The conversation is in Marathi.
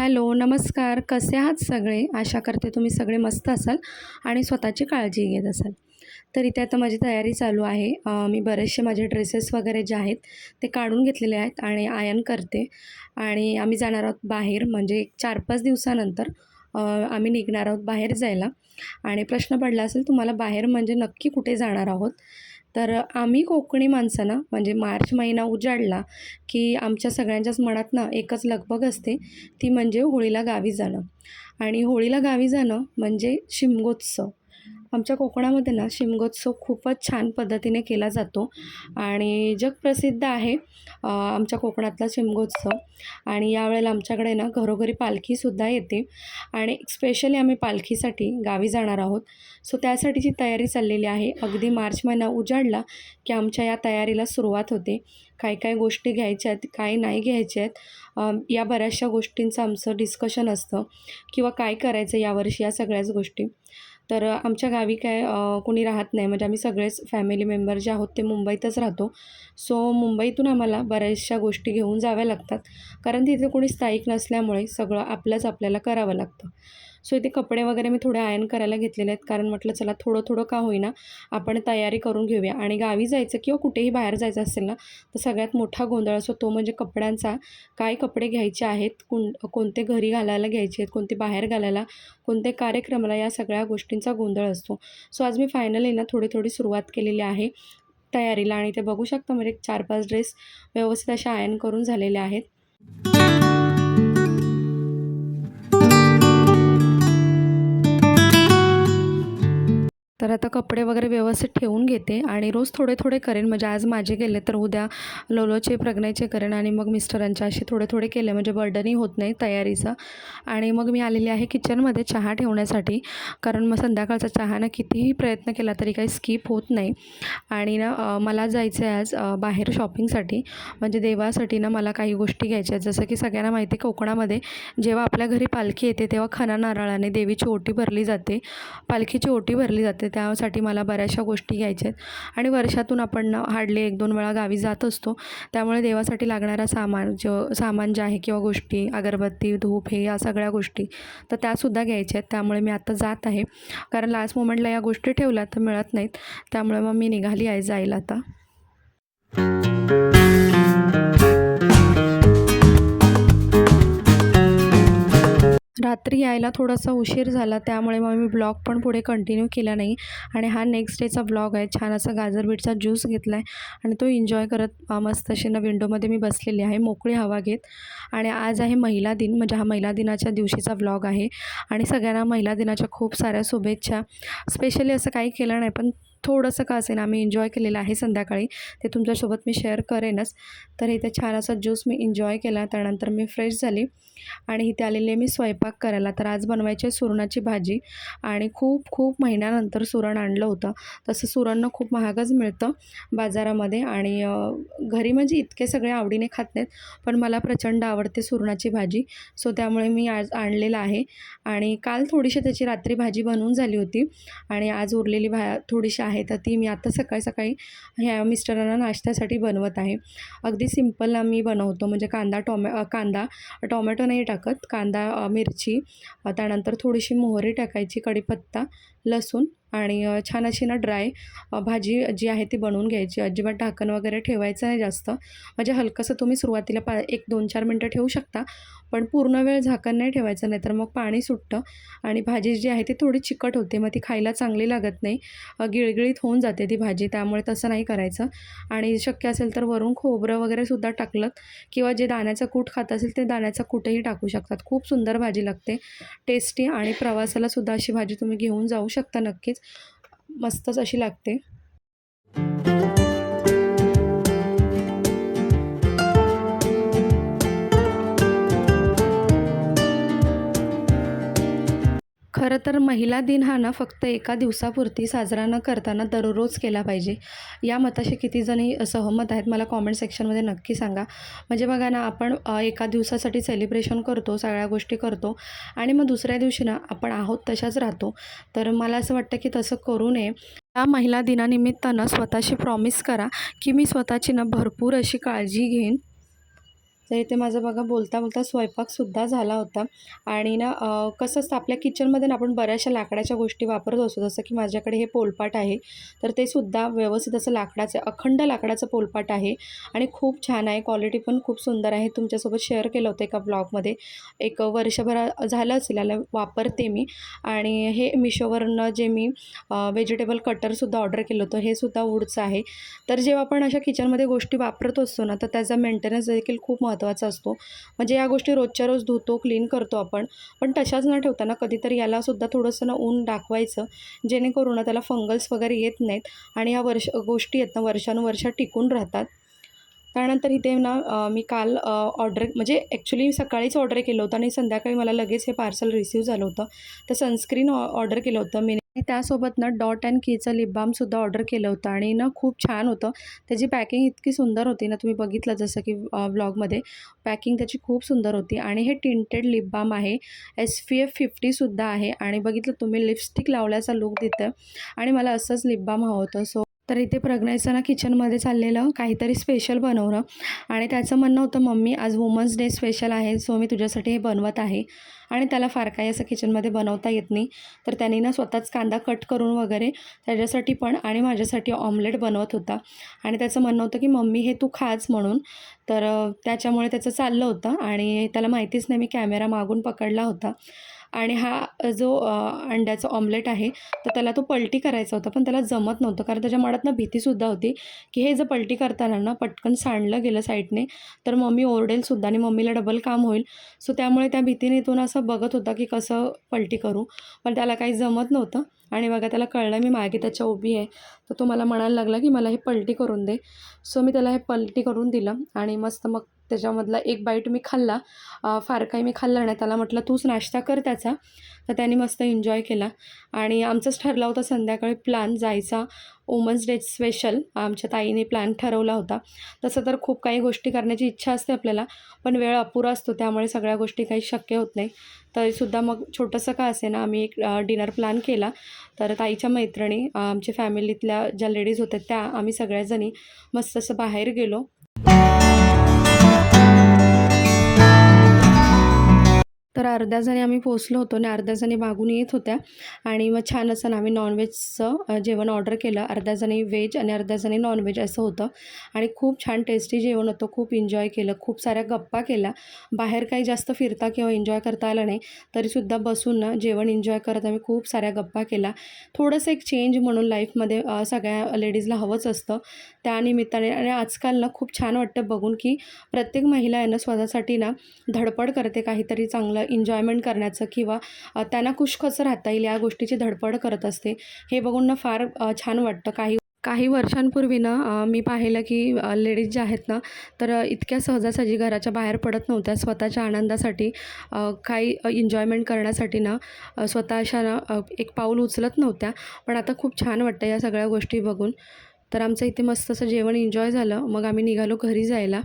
हॅलो, नमस्कार. कसे आहात सगळे? आशा करते तुम्ही सगळे मस्त असाल आणि स्वतःची काळजी घेत असाल. तर इथे आता माझी तयारी चालू आहे. मी बरेचसे माझे ड्रेसेस वगैरे जे आहेत ते काढून घेतलेले आहेत आणि आयर्न करते आणि आम्ही जाणार आहोत बाहेर म्हणजे एक 4-5 दिवसानंतर आम्ही निघणार आहोत बाहेर जायला आणि प्रश्न पडला असेल तुम्हाला बाहेर म्हणजे नक्की कुठे जाणार आहोत? तर आम्ही कोकणी माणसं ना म्हणजे मार्च महिना उजाडला की आमच्या सगळ्यांच्याच मनात ना एकच लगबग असते, ती म्हणजे होळीला गावी जाणं आणि होळीला गावी जाणं म्हणजे शिमगोत्सव. आमच्या कोकणामध्ये ना शिमगोत्सव खूपच छान पद्धतीने केला जातो आणि जगप्रसिद्ध आहे आमच्या कोकणातला शिमगोत्सव आणि यावेळेला आमच्याकडे ना घरोघरी पालखीसुद्धा येते आणि स्पेशली आम्ही पालखीसाठी गावी जाणार आहोत. सो त्यासाठीची तयारी चाललेली आहे. अगदी मार्च महिना उजाडला की आमच्या या तयारीला सुरुवात होते. काय काय गोष्टी घ्यायच्या आहेत, काय नाही घ्यायच्या आहेत, या बऱ्याचशा गोष्टींचं आमचं डिस्कशन असतं किंवा काय करायचं यावर्षी या सगळ्याच गोष्टी. तर आमच्या गावी काय कोणी राहत नाही म्हणजे आम्ही सगळेच फॅमिली मेंबर जे आहोत ते मुंबईतच राहतो. सो मुंबईतून आम्हाला बऱ्याचशा गोष्टी घेऊन जाव्या लागतात कारण तिथे कोणी स्थायिक नसल्यामुळे सगळं आपलंच आपल्याला करावं लागतं. सो इथे कपडे वगैरे मी थोडे आयर्न करायला घेतलेले आहेत कारण म्हटलं चला थोडं थोडं का होईना आपण तयारी करून घेऊया आणि गावी जायचं किंवा कुठेही बाहेर जायचं असेल ना तर सगळ्यात मोठा गोंधळ असतो तो म्हणजे कपड्यांचा. काय कपडे घ्यायचे आहेत, कोणते घरी घालायला घ्यायचे आहेत, कोणते बाहेर घालायला, कोणते कार्यक्रमाला, या सगळ्या गोष्टींचा गोंधळ असतो. सो आज मी फायनली ना थोडी सुरुवात केलेली आहे तयारीला आणि ते बघू शकता म्हणजे 4-5 ड्रेस व्यवस्थित अशा आयर्न करून झालेले आहेत. तर आता कपडे वगैरे व्यवस्थित ठेवून घेते आणि रोज थोडे थोडे करेन म्हणजे आज माझे केले तर उद्या लोलोचे प्रज्ञाचे करेन आणि मग मिस्टरांचे असे थोडे थोडे केले म्हणजे बर्डनही होत नाही तयारीचा. आणि मग मी आलेली आहे किचनमध्ये चहा ठेवण्यासाठी कारण मग संध्याकाळचा चहा ना कितीही प्रयत्न केला तरी काही स्किप होत नाही. आणि ना मला जायचं आहे आज बाहेर शॉपिंगसाठी म्हणजे देवासाठी ना मला काही गोष्टी घ्यायच्या आहेत. जसं की सगळ्यांना माहिती आहे कोकणामध्ये जेव्हा आपल्या घरी पालखी येते तेव्हा खणा नारळाने देवीची ओटी भरली जाते, पालखीची ओटी भरली जाते. त्यासाठी मला बऱ्याचशा गोष्टी घ्यायच्या आहेत आणि वर्षातून आपण हार्डली 1-2 वेळा गावी जात असतो त्यामुळे देवासाठी लागणारा सामान जे आहे किंवा गोष्टी अगरबत्ती धूप हे या सगळ्या गोष्टी तर त्यासुद्धा घ्यायच्या आहेत. त्यामुळे मी आता जात आहे कारण लास्ट मोमेंटला या गोष्टी ठेवल्या तर मिळत नाहीत त्यामुळे मग मी निघाली आहे जायला आता. रात्री यायला थोडासा उशीर झाला त्यामुळे मग मी ब्लॉग पण पुढे कंटिन्यू केला नाही आणि हा नेक्स्ट डेचा ब्लॉग आहे. छान असा गाजर बीटचा ज्यूस घेतला आहे आणि तो एन्जॉय करत मस्त अशी ना विंडोमध्ये मी बसलेली आहे मोकळी हवा घेत. आणि आज आहे महिला दिन म्हणजे हा महिला दिनाच्या दिवशीचा ब्लॉग आहे आणि सगळ्यांना महिला दिनाच्या खूप साऱ्या शुभेच्छा. स्पेशली असं काही केलं नाही पण थोडंसं का असेल आम्ही एन्जॉय केलेलं आहे संध्याकाळी ते तुमच्यासोबत मी शेअर करेनच. तर इथे छान असा ज्यूस मी एन्जॉय केला त्यानंतर मी फ्रेश झाली आणि इथे आलेली आहे मी स्वयंपाक करायला. तर आज बनवायची आहे सुरणाची भाजी आणि खूप महिन्यानंतर सुरण आणलं होतं. तसं सुरण खूप महागच मिळतं बाजारामध्ये आणि घरी म्हणजे इतके सगळे आवडीने खात नाहीत पण मला प्रचंड आवडते सुरणाची भाजी. सो त्यामुळे मी आज आणलेलं आहे आणि काल थोडीशी त्याची रात्री भाजी बनवून झाली होती आणि आज उरलेली थोडीशी आहे तर ती मी आता सकाळी ह्या मिस्टरांना नाश्त्यासाठी बनवत आहे. अगदी सिंपल आम्ही बनवतो म्हणजे कांदा टोमॅटो नाही टाकत, कांदा मिरची त्यानंतर थोडीशी मोहरी टाकायची, कढीपत्ता, लसूण आणि छान अशी ना ड्राय भाजी जी आहे ती बनवून घ्यायची. अजिबात ढाकण वगैरे ठेवायचं नाही जास्त म्हणजे हलकंसं तुम्ही सुरुवातीला 1-2-4 मिनटं ठेवू शकता पण पूर्ण वेळ झाकण नाही ठेवायचं नाहीतर मग पाणी सुटतं आणि भाजी जी आहे ती थोडी चिकट होते मग ती खायला चांगली लागत नाही, गिळगिळीत होऊन जाते ती भाजी त्यामुळे तसं नाही करायचं. आणि शक्य असेल तर वरून खोबरं वगैरे सुद्धा टाकलं किंवा जे दाण्याचं कूट खात असेल ते दाण्याचं कूटही टाकू शकतात. खूप सुंदर भाजी लागते, टेस्टी आणि प्रवासाला सुद्धा अशी भाजी तुम्ही घेऊन जाऊ शकता नक्कीच, मस्तच अशी लागते. खरं तर महिला दिन हा ना फक्त एका दिवसापुरती साजरा न करताना दररोज केला पाहिजे. या मताशी किती जणी सहमत आहेत मला कॉमेंट सेक्शनमध्ये नक्की सांगा. म्हणजे बघा ना आपण एका दिवसासाठी सेलिब्रेशन करतो, सगळ्या गोष्टी करतो आणि मग दुसऱ्या दिवशी ना आपण आहोत तशाच राहतो. तर मला असं वाटतं की तसं करू नये. या महिला दिनानिमित्तानं स्वतःशी प्रॉमिस करा की मी स्वतःची ना भरपूर अशी काळजी घेईन तर इथे माझं बघा बोलता बोलता स्वयंपाकसुद्धा झाला होता. आणि ना कसं असतं आपल्या किचनमध्ये ना आपण बऱ्याचशा लाकडाच्या गोष्टी वापरत असतो. जसं की माझ्याकडे हे पोलपाट आहे, तर ते सुद्धा व्यवस्थित असं लाकडाचं अखंड लाकडाचं पोलपाट आहे आणि खूप छान आहे. क्वालिटी पण खूप सुंदर आहे. तुमच्यासोबत शेअर केलं होतं एका ब्लॉगमध्ये. एक वर्षभर झालं असेल याला वापरते मी. आणि हे मिशोवरनं जे मी व्हेजिटेबल कटरसुद्धा ऑर्डर केलं होतं, हे सुद्धा वूडचं आहे. तर जेव्हा आपण अशा किचनमध्ये गोष्टी वापरत असतो ना, तर त्याचा मेंटेनन्स देखील खूप महत्त्वाचा असतो. म्हणजे या गोष्टी रोजच्या रोज धुतो, क्लीन करतो आपण. पण तशाच न ठेवताना कधीतरी यालासुद्धा थोडंसं ना ऊन दाखवायचं, जेणेकरून ना त्याला फंगल्स वगैरे येत नाहीत आणि ह्या गोष्टी आहेत ना वर्षानुवर्ष टिकून राहतात. त्यानंतर इथे ना मी काल ऑर्डर म्हणजे ॲक्च्युली सकाळीच ऑर्डर केलं होतं आणि संध्याकाळी मला लगेच हे पार्सल रिसीव्ह झालं होतं. तर सनस्क्रीन ऑर्डर केलं होतं मी. आणि त्यासोबत ना डॉट अँड कीचं लिप बामसुद्धा ऑर्डर केलं होतं आणि ना खूप छान होतं. त्याची पॅकिंग इतकी सुंदर होती ना, तुम्ही बघितलं जसं की व्लॉगमध्ये पॅकिंग त्याची खूप सुंदर होती. आणि हे टिंटेड लिप बाम आहे. SPF 50सुद्धा आहे आणि बघितलं तुम्ही लिपस्टिक लावल्याचा लूक देतं आणि मला असंच लिप बाम हवं होतं. तर इथे प्रज्ञाचं ना किचनमध्ये चाललेलं काहीतरी स्पेशल बनवणं आणि त्याचं म्हणणं होतं, "मम्मी आज वुमन्स डे स्पेशल आहे, सो मी तुझ्यासाठी हे बनवत आहे." आणि त्याला फार काही असं किचनमध्ये बनवता येत नाही. तर त्याने ना स्वतःच कांदा कट करून वगैरे त्याच्यासाठी पण आणि माझ्यासाठी ऑमलेट बनवत होता. आणि त्याचं म्हणणं होतं की "मम्मी हे तू खाच" म्हणून. तर त्याच्यामुळे त्याचं चाललं होतं आणि त्याला माहितीच नाही मी कॅमेरा मागून पकडला होता. आणि हा जो अंड्याचा ऑमलेट आहे, तर त्याला तो पलटी करायचा होता, पण त्याला जमत नव्हतं. कारण त्याच्या मनात भीतीसुद्धा होती, की हे जर पलटी करताना ना पटकन सांडलं गेलं साईडने, तर मम्मी ओरडेलसुद्धा आणि मम्मीला डबल काम होईल. सो त्यामुळे त्या भीतीने तो असं बघत होता, की कसं पलटी करू. पण त्याला काही जमत नव्हतं आणि बघा त्याला कळलं मी मागे त्याच्या उभी आहे, तर तो मला म्हणायला लागला, की "मला हे पलटी करून दे." सो मी त्याला हे पलटी करून दिलं आणि मस्त मग त्याच्यामधला एक बाईट मी खाल्ला. फार काही मी खाल्लं नाही. त्याला म्हटलं, "तूच नाश्ता कर त्याचा." तर त्याने मस्त एन्जॉय केला आणि आमचंच ठरला होता संध्याकाळी प्लॅन जायचा वुमन्स डे स्पेशल. आमच्या ताईने प्लॅन ठरवला होता. तसं तर खूप काही गोष्टी करण्याची इच्छा असते आपल्याला, पण वेळ अपुरा असतो त्यामुळे सगळ्या गोष्टी काही शक्य होत नाही. तरीसुद्धा मग छोटंसं का असेना आम्ही एक डिनर प्लॅन केला. तर ताईच्या मैत्रिणी, आमच्या फॅमिलीतल्या ज्या लेडीज होत्या त्या, आम्ही सगळ्याजणी मस्त असं बाहेर गेलो. तर अर्ध्या जणी आम्ही पोहोचलो होतो आणि अर्ध्या जणी मागून येत होत्या आणि मग छान असं ना आम्ही नॉनव्हेजचं जेवण ऑर्डर केलं. अर्ध्या जणी व्हेज आणि अर्ध्या जणी नॉनव्हेज असं होतं आणि खूप छान टेस्टी जेवण होतं. खूप एन्जॉय केलं, खूप साऱ्या गप्पा केल्या. बाहेर काही जास्त फिरता किंवा एन्जॉय करता आलं नाही, तरीसुद्धा बसून ना जेवण एन्जॉय करत आम्ही खूप साऱ्या गप्पा केल्या. थोडंसं एक चेंज म्हणून लाईफमध्ये सगळ्या लेडीजला हवंच असतं. त्यानिमित्ताने आणि आजकाल ना खूप छान वाटतं बघून, की प्रत्येक महिला आहे ना स्वतःसाठी ना धडपड करते काहीतरी चांगलं एन्जॉयमेंट करण्याचं किंवा त्यांना खुश कसं राहता येईल या गोष्टीची धडपड करत असते. हे बघून ना फार छान वाटतं. काही काही वर्षांपूर्वी ना मी पाहिलं की लेडीज ज्या आहेत ना, तर इतक्या सहजासहजी घराच्या बाहेर पडत नव्हत्या. स्वतःच्या आनंदासाठी काही एन्जॉयमेंट करण्यासाठी ना स्वतः अशा ना एक पाऊल उचलत नव्हत्या. पण आता खूप छान वाटतं या सगळ्या गोष्टी बघून. तर आमचं इथे मस्त असं जेवण एन्जॉय झालं. मग आम्ही निघालो घरी जायला.